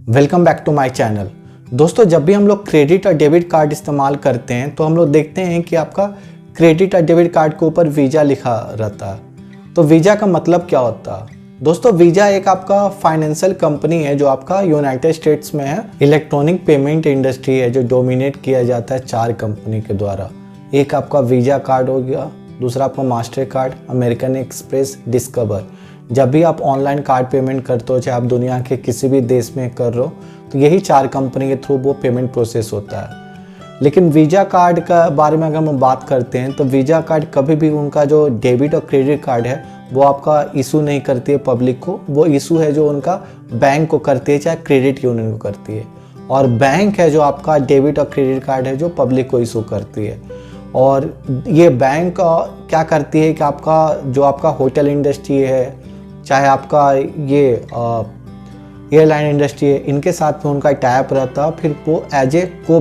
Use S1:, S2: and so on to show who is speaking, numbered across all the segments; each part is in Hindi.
S1: Welcome back to my channel. दोस्तों, जब भी हम लोग क्रेडिट और डेबिट कार्ड इस्तेमाल करते हैं तो हम लोग देखते हैं कि आपका क्रेडिट और डेबिट कार्ड के ऊपर वीज़ा लिखा रहता है। तो वीज़ा का मतलब क्या होता है? दोस्तों, वीज़ा एक आपका फाइनेंशियल कंपनी है जो आपका यूनाइटेड स्टेट्स में है। इलेक्ट्रॉनिक पेमेंट इंडस्ट्री है जो डोमिनेट किया जाता है 4 कंपनी के द्वारा। एक आपका वीज़ा कार्ड हो गया, दूसरा आपका master card, American express, discover. जब भी आप ऑनलाइन कार्ड पेमेंट करते हो, चाहे आप दुनिया के किसी भी देश में कर रहे हो, तो यही 4 कंपनी के थ्रू वो पेमेंट प्रोसेस होता है। लेकिन वीज़ा कार्ड का बारे में अगर हम बात करते हैं तो वीज़ा कार्ड कभी भी उनका जो डेबिट और क्रेडिट कार्ड है वो आपका इशू नहीं करती है पब्लिक को। वो इशू है जो उनका बैंक को करती है, चाहे क्रेडिट यूनियन को करती है। और बैंक है जो आपका डेबिट और क्रेडिट कार्ड है जो पब्लिक को इशू करती है। और ये बैंक क्या करती है कि आपका होटल इंडस्ट्री है, चाहे आपका ये एयरलाइन इंडस्ट्री है, इनके साथ में उनका टैप रहता है। फिर वो एज ए को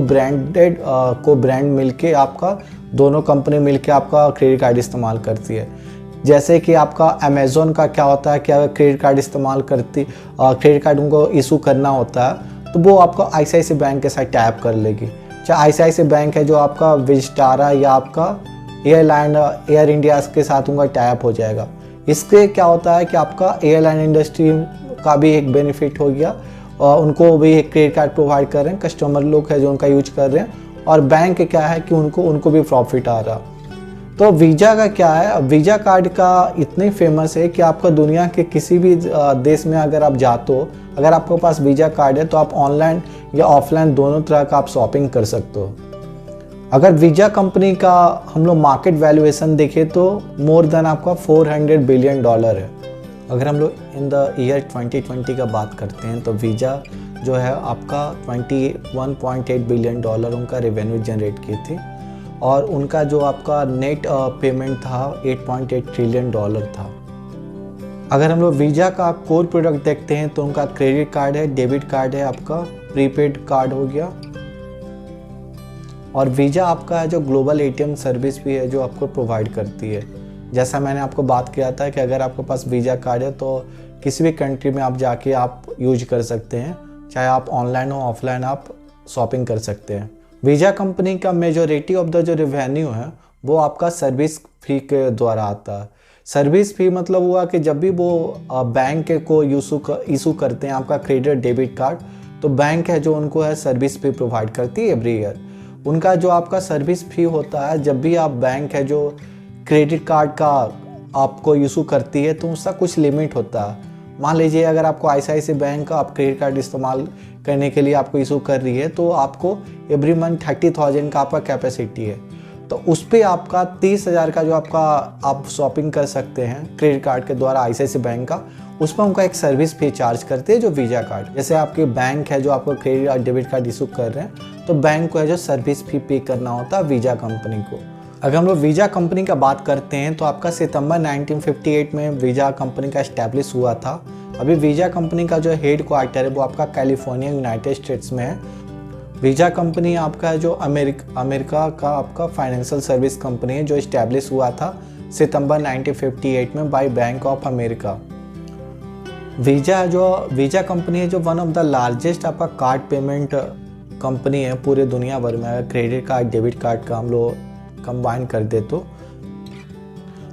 S1: ब्रांड मिलके आपका दोनों कंपनी मिलके आपका क्रेडिट कार्ड इस्तेमाल करती है। जैसे कि आपका अमेज़ॉन का क्या होता है कि अगर क्रेडिट कार्ड इस्तेमाल करती क्रेडिट कार्ड उनको इशू करना होता है तो वो आपको ICICI बैंक के साथ टैप कर लेगी। चाहे ICICI बैंक है जो आपका विस्टारा या आपका एयर इंडिया के साथ उनका टैप हो जाएगा। इससे क्या होता है कि आपका एयरलाइन इंडस्ट्री का भी एक बेनिफिट हो गया और उनको भी एक क्रेडिट कार्ड प्रोवाइड कर रहे हैं, कस्टमर लोग हैं जो उनका यूज कर रहे हैं, और बैंक क्या है कि उनको भी प्रॉफिट आ रहा। तो वीज़ा का क्या है? वीज़ा कार्ड का इतने फेमस है कि आपका दुनिया के किसी भी देश में अगर आप जाते हो, अगर आपके पास वीज़ा कार्ड है तो आप ऑनलाइन या ऑफलाइन दोनों तरह का आप शॉपिंग कर सकते हो। अगर वीज़ा कंपनी का हम लोग मार्केट वैल्यूएशन देखें तो मोर देन आपका $400 बिलियन है। अगर हम लोग इन द ईयर 2020 का बात करते हैं तो वीज़ा जो है आपका $21.8 बिलियन उनका रेवेन्यू जनरेट की थी, और उनका जो आपका नेट पेमेंट था $8.8 ट्रिलियन था। अगर हम लोग वीज़ा का कोर प्रोडक्ट देखते हैं तो उनका क्रेडिट कार्ड है, डेबिट कार्ड है, आपका प्रीपेड कार्ड हो गया, और वीज़ा आपका है जो ग्लोबल ATM सर्विस भी है जो आपको प्रोवाइड करती है। जैसा मैंने आपको बात किया था कि अगर आपके पास वीज़ा कार्ड है तो किसी भी कंट्री में आप जाके आप यूज कर सकते हैं, चाहे आप ऑनलाइन हो ऑफलाइन आप शॉपिंग कर सकते हैं। वीज़ा कंपनी का मेजॉरिटी ऑफ द जो रेवेन्यू है वो आपका सर्विस फी के द्वारा आता है। सर्विस फी मतलब हुआ कि जब भी वो बैंक को इशू करते हैं आपका क्रेडिट डेबिट कार्ड, तो बैंक है जो उनको है सर्विस फी प्रोवाइड करती है एवरी ईयर। उनका जो आपका सर्विस फी होता है, जब भी आप बैंक है जो क्रेडिट कार्ड का आपको इशू करती है तो उसका कुछ लिमिट होता है। मान लीजिए अगर आपको ICICI बैंक का आप क्रेडिट कार्ड इस्तेमाल करने के लिए आपको इशू कर रही है तो आपको एवरी मंथ 30,000 का आपका कैपेसिटी है, तो उस पर आपका 30,000 का जो आप शॉपिंग कर सकते हैं क्रेडिट कार्ड के द्वारा ICICI बैंक का, उस पर उनका एक सर्विस फी चार्ज करते हैं जो वीज़ा कार्ड। जैसे आपके बैंक है जो आपको क्रेडिट और डेबिट कार्ड इशू कर रहे हैं तो बैंक को है जो सर्विस फी पे करना होता है वीज़ा कंपनी को। अगर हम लोग वीज़ा कंपनी का बात करते हैं तो आपका सितंबर 1958 में वीज़ा कंपनी का इस्टेब्लिश हुआ था। अभी वीज़ा कंपनी का जो हेड क्वार्टर है वो आपका कैलिफोर्निया यूनाइटेड स्टेट्स में है। वीज़ा कंपनी आपका है जो अमेरिका का आपका फाइनेंशियल सर्विस कंपनी है जो इस्टेब्लिश हुआ था सितंबर 1958 में by bank of America. Visa company है जो वन ऑफ द लार्जेस्ट आपका कार्ड पेमेंट कंपनी है पूरे दुनिया भर में। अगर क्रेडिट कार्ड डेबिट कार्ड का हम लोग कंबाइन कर दे तो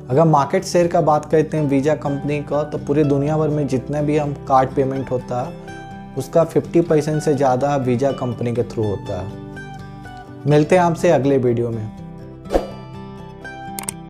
S1: अगर मार्केट शेयर का बात करते हैं वीज़ा कंपनी का, तो पूरे दुनिया भर में जितना भी हम कार्ड पेमेंट होता है उसका 50% से ज़्यादा वीज़ा कंपनी के थ्रू होता है। मिलते हैं आपसे अगले वीडियो में।